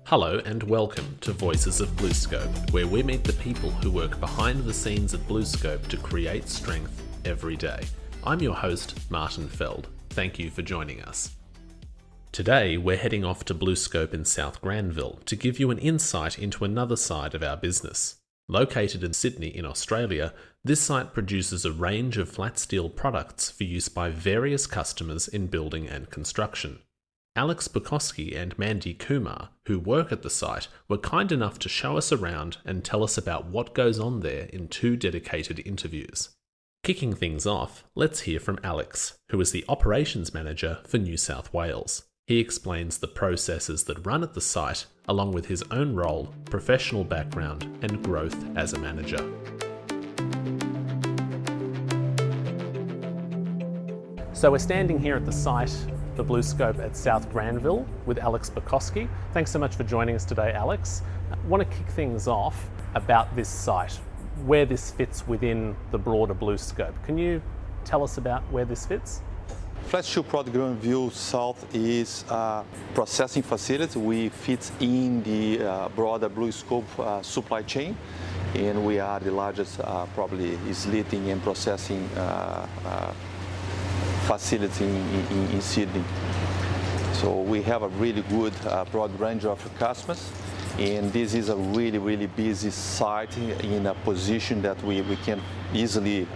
Hello and welcome to Voices of BlueScope, where we meet the people who work behind the scenes at BlueScope to create strength every day. I'm your host, Martin Feld. Thank you for joining us. Today, we're heading off to BlueScope in South Granville to give you an insight into another side of our business. Located in Sydney in Australia, this site produces a range of flat steel products for use by various customers in building and construction. Buckoski and Mandi Kumar, who work at the site, were kind enough to show us around and tell us about what goes on there in 2 dedicated interviews. Kicking things off, let's hear from Alex, who is the operations manager for New South Wales. He explains the processes that run at the site, along with his own role, professional background, and growth as a manager. So we're standing here at the site for BlueScope at South Granville with Buckoski. Thanks so much for joining us today, Alex. I want to kick things off about this site, where this fits within the broader BlueScope. Can you tell us about where this fits? Flat Steel Product Granville South is a processing facility. We fit in the broader BlueScope supply chain, and we are the largest probably slitting and processing facility in Sydney. So we have a really good broad range of customers, and this is a really busy site in a position that we can easily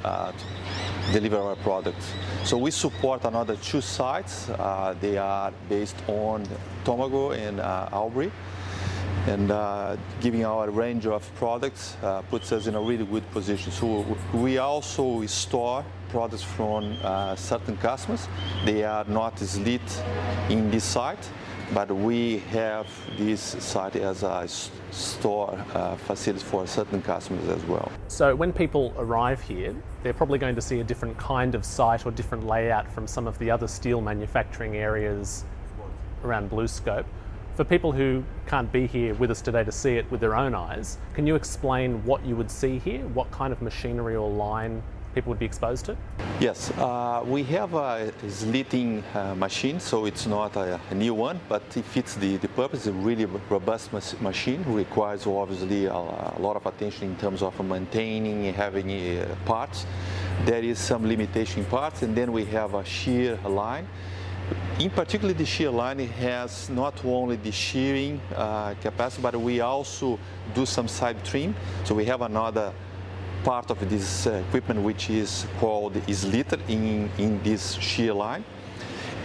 deliver our products. So we support another 2 sites. They are based on Tomago and Albury, and giving our range of products puts us in a really good position. So we also store products from certain customers. They are not slit in this site, but we have this site as a store facility for certain customers as well. So when people arrive here, they're probably going to see a different kind of site or different layout from some of the other steel manufacturing areas around BlueScope. For people who can't be here with us today to see it with their own eyes, can you explain what you would see here? What kind of machinery or line people would be exposed to? Yes, we have a slitting machine, so it's not a new one, but it fits the purpose. It's a really robust machine, requires obviously a lot of attention in terms of maintaining and having parts. There is some limitation parts, and then we have a shear line. In particular, the shear line has not only the shearing capacity, but we also do some side trim. So we have another part of this equipment which is called slitter in this shear line.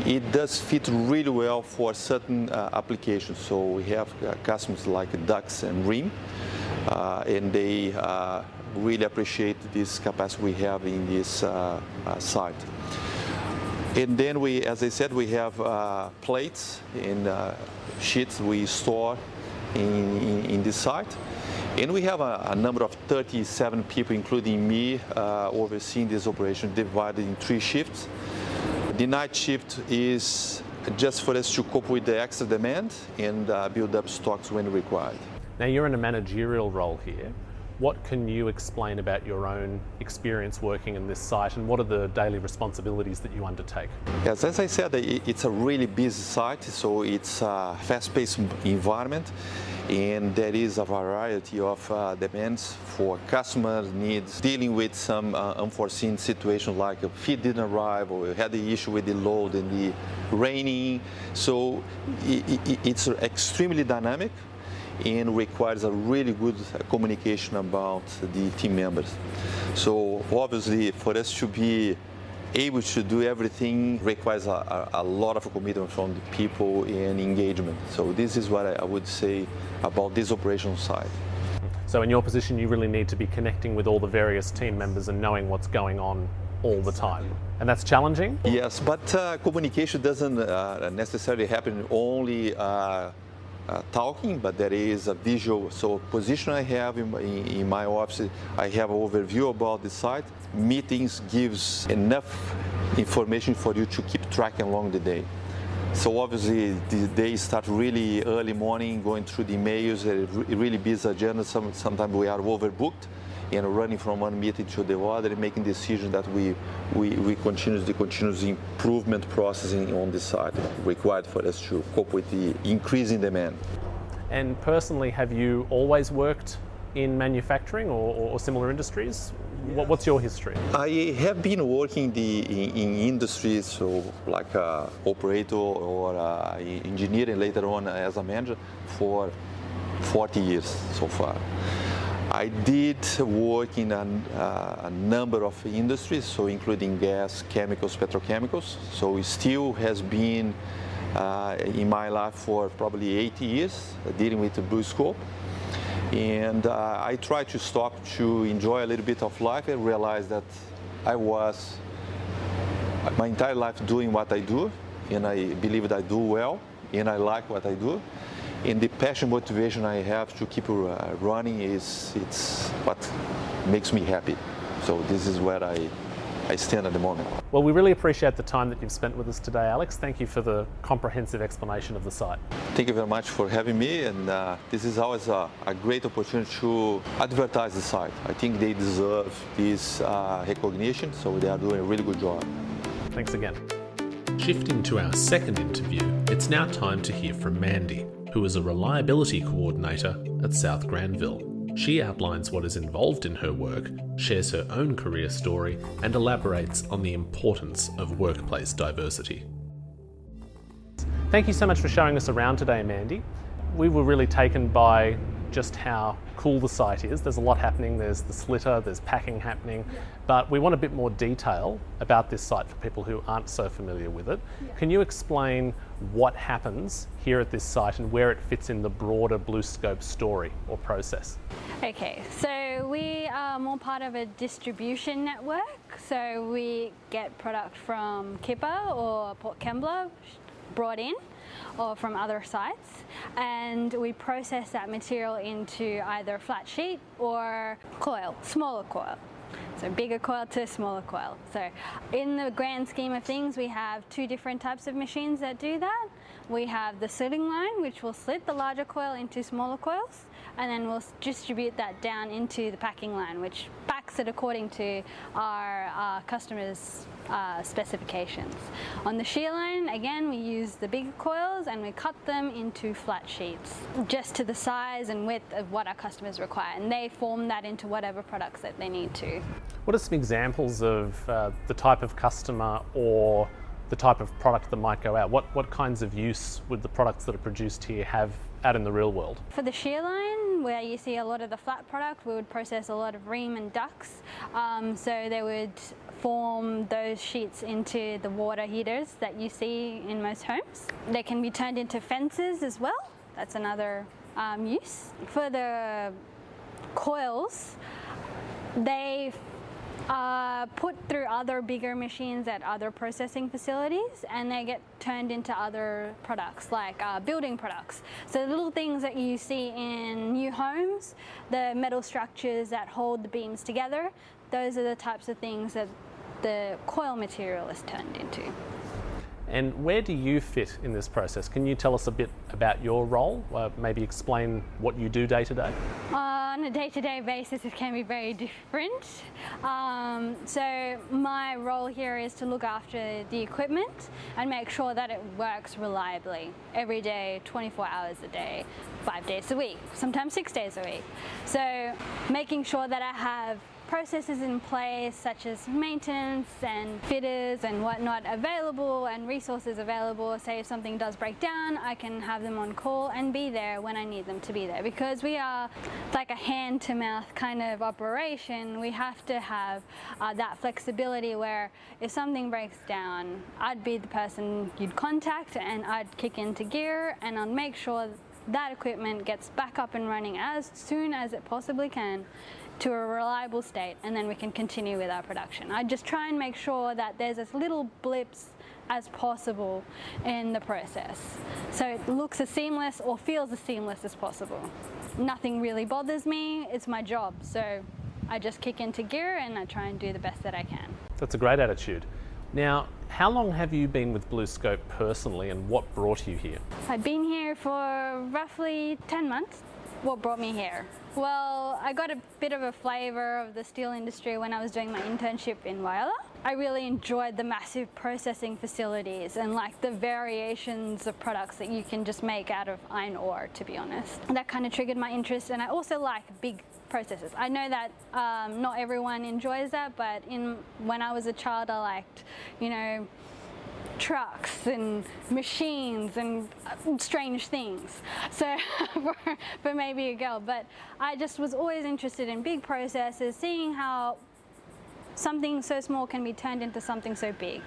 It does fit really well for certain applications. So we have customers like ducts and rim, and they really appreciate this capacity we have in this site. And then we, as I said, we have plates and sheets we store in this site. And we have a number of 37 people, including me, overseeing this operation, divided in 3 shifts. The night shift is just for us to cope with the extra demand and build up stocks when required. Now you're in a managerial role here. What can you explain about your own experience working in this site, and what are the daily responsibilities that you undertake? Yes, as I said, it's a really busy site, so it's a fast-paced environment, and there is a variety of demands for customer needs, dealing with some unforeseen situations like a feed didn't arrive, or we had the issue with the load and the raining. So it's extremely dynamic and requires a really good communication about the team members. So obviously for us to be able to do everything requires a lot of commitment from the people and engagement. So this is what I would say about this operational side. So in your position, you really need to be connecting with all the various team members and knowing what's going on all the time. And that's challenging? Yes, but communication doesn't necessarily happen only talking, but there is a visual. So position I have in my office, I have an overview about the site. Meetings gives enough information for you to keep track along the day. So obviously the day starts really early morning, going through the emails, a really busy agenda. Sometimes we are overbooked, and running from one meeting to the other and making decisions that we continue the continuous improvement processing on the site required for us to cope with the increasing demand. And personally, have you always worked in manufacturing or similar industries? What's your history? I have been working in industries, so like operator or engineer, and later on as a manager for 40 years so far. I did work in a number of industries, so including gas, chemicals, petrochemicals. So it still has been in my life for probably 80 years dealing with the BlueScope. And I tried to stop to enjoy a little bit of life and realize that I was my entire life doing what I do, and I believe that I do well, and I like what I do. And the passion, motivation I have to keep running it's what makes me happy. So this is where I stand at the moment. Well, we really appreciate the time that you've spent with us today, Alex. Thank you for the comprehensive explanation of the site. Thank you very much for having me, and this is always a great opportunity to advertise the site. I think they deserve this recognition, so they are doing a really good job. Thanks again. Shifting to our second interview, it's now time to hear from Mandi, who is a reliability coordinator at South Granville. She outlines what is involved in her work, shares her own career story, and elaborates on the importance of workplace diversity. Thank you so much for showing us around today, Mandi. We were really taken by just how cool the site is. There's a lot happening. There's the slitter, there's packing happening, but we want a bit more detail about this site for people who aren't so familiar with it. Can you explain what happens here at this site and where it fits in the broader BlueScope story or process? Okay, so we are more part of a distribution network. So we get product from Kippa or Port Kembla brought in, or from other sites, and we process that material into either flat sheet or coil, smaller coil. So bigger coil to smaller coil. So in the grand scheme of things, we have two different types of machines that do that. We have the slitting line, which will slit the larger coil into smaller coils, and then we'll distribute that down into the packing line, which packs it according to our customers' specifications. On the shear line, again, we use the bigger coils and we cut them into flat sheets, just to the size and width of what our customers require, and they form that into whatever products that they need to. What are some examples of the type of customer or the type of product that might go out? What kinds of use would the products that are produced here have out in the real world? For the shear line, where you see a lot of the flat product, we would process a lot of ream and ducts. So they would form those sheets into the water heaters that you see in most homes. They can be turned into fences as well. That's another use. For the coils, they put through other bigger machines at other processing facilities, and they get turned into other products like building products. So the little things that you see in new homes, the metal structures that hold the beams together, those are the types of things that the coil material is turned into. And where do you fit in this process? Can you tell us a bit about your role? Maybe explain what you do day to day? On a day-to-day basis, it can be very different. So my role here is to look after the equipment and make sure that it works reliably every day, 24 hours a day, 5 days a week, sometimes 6 days a week. So making sure that I have processes in place such as maintenance and fitters and whatnot available and resources available. Say if something does break down, I can have them on call and be there when I need them to be there. Because we are like a hand-to-mouth kind of operation, we have to have that flexibility where if something breaks down, I'd be the person you'd contact and I'd kick into gear and I'd make sure that equipment gets back up and running as soon as it possibly can to a reliable state, and then we can continue with our production. I just try and make sure that there's as little blips as possible in the process, so it looks as seamless or feels as seamless as possible. Nothing really bothers me, it's my job, so I just kick into gear and I try and do the best that I can. That's a great attitude. Now, how long have you been with BlueScope personally, and what brought you here? I've been here for roughly 10 months. what brought me here? Well, I got a bit of a flavour of the steel industry when I was doing my internship in Whyalla. I really enjoyed the massive processing facilities and like the variations of products that you can just make out of iron ore, to be honest. That kind of triggered my interest, and I also like big processes. I know that not everyone enjoys that, but when I was a child, I liked, trucks and machines and strange things. So for maybe a girl, but I just was always interested in big processes, seeing how something so small can be turned into something so big.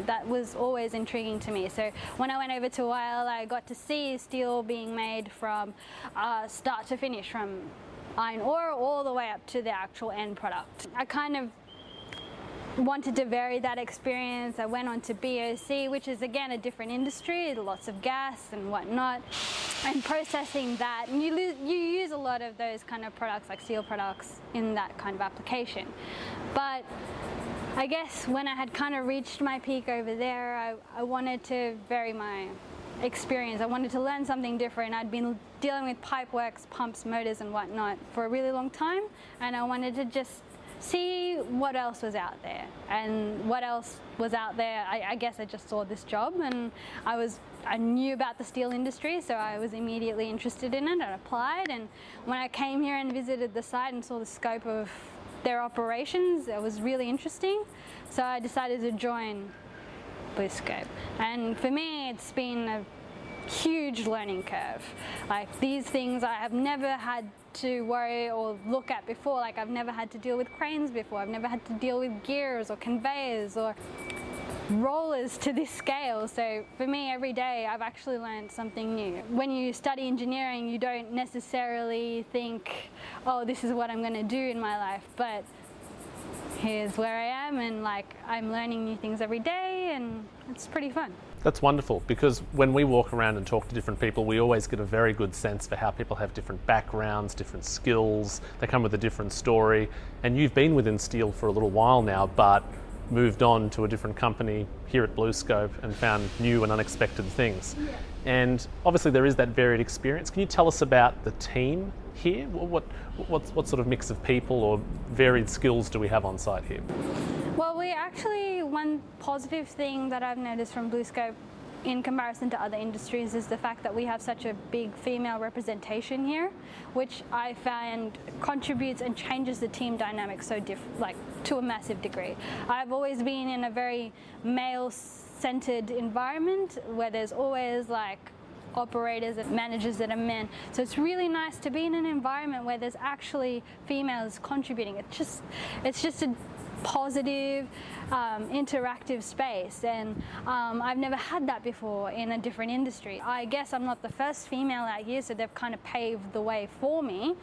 That was always intriguing to me. So when I went over to Whyalla, I got to see steel being made from start to finish, from iron ore all the way up to the actual end product. I kind of wanted to vary that experience. I went on to BOC, which is again a different industry, lots of gas and whatnot, and processing that. And you use a lot of those kind of products, like steel products, in that kind of application. But I guess when I had kind of reached my peak over there, I wanted to vary my experience. I wanted to learn something different. I'd been dealing with pipe works, pumps, motors and whatnot for a really long time, and I wanted to just see what else was out there. And what else was out there, I guess I just saw this job, and I knew about the steel industry, so I was immediately interested in it. I applied, and when I came here and visited the site and saw the scope of their operations, it was really interesting. So I decided to join BlueScope. And for me, it's been a huge learning curve. Like, these things I have never had to worry or look at before. Like, I've never had to deal with cranes before. I've never had to deal with gears or conveyors or rollers to this scale. So for me, every day I've actually learned something new. When you study engineering, you don't necessarily think, oh, this is what I'm going to do in my life, but here's where I am, and I'm learning new things every day, and it's pretty fun. That's wonderful, because when we walk around and talk to different people, we always get a very good sense for how people have different backgrounds, different skills, they come with a different story. And you've been within steel for a little while now, but moved on to a different company here at BlueScope and found new and unexpected things. Yeah. And obviously there is that varied experience. Can you tell us about the team here? What sort of mix of people or varied skills do we have on site here? Well, one positive thing that I've noticed from BlueScope in comparison to other industries is the fact that we have such a big female representation here, which I find contributes and changes the team dynamic to a massive degree. I've always been in a very male-centered environment where there's always operators and managers that are men. So it's really nice to be in an environment where there's actually females contributing. It's just a positive, interactive space, and I've never had that before in a different industry. I guess I'm not the first female out here, so they've kind of paved the way for me,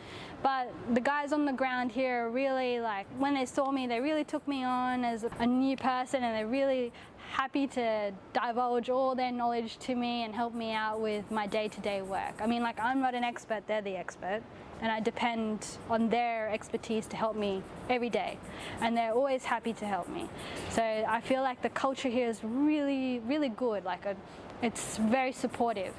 but the guys on the ground here are really, when they saw me, they really took me on as a new person, and they're really happy to divulge all their knowledge to me and help me out with my day-to-day work. I mean, I'm not an expert, they're the expert, and I depend on their expertise to help me every day, and they're always happy to help me. So I feel like the culture here is really, really good. It's very supportive,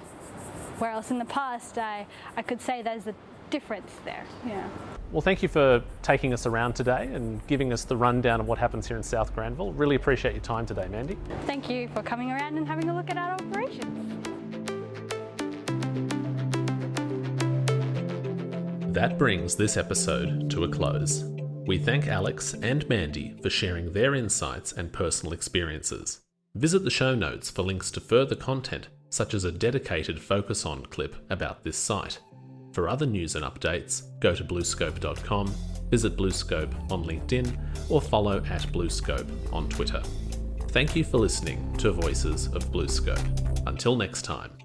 whereas in the past I could say there's a difference there. Yeah. Well, thank you for taking us around today and giving us the rundown of what happens here in South Granville. Really appreciate your time today, Mandi. Thank you for coming around and having a look at our operations. That brings this episode to a close. We thank Alex and Mandi for sharing their insights and personal experiences. Visit the show notes for links to further content, such as a dedicated Focus On clip about this site. For other news and updates, go to bluescope.com, visit BlueScope on LinkedIn, or follow @BlueScope on Twitter. Thank you for listening to Voices of BlueScope. Until next time.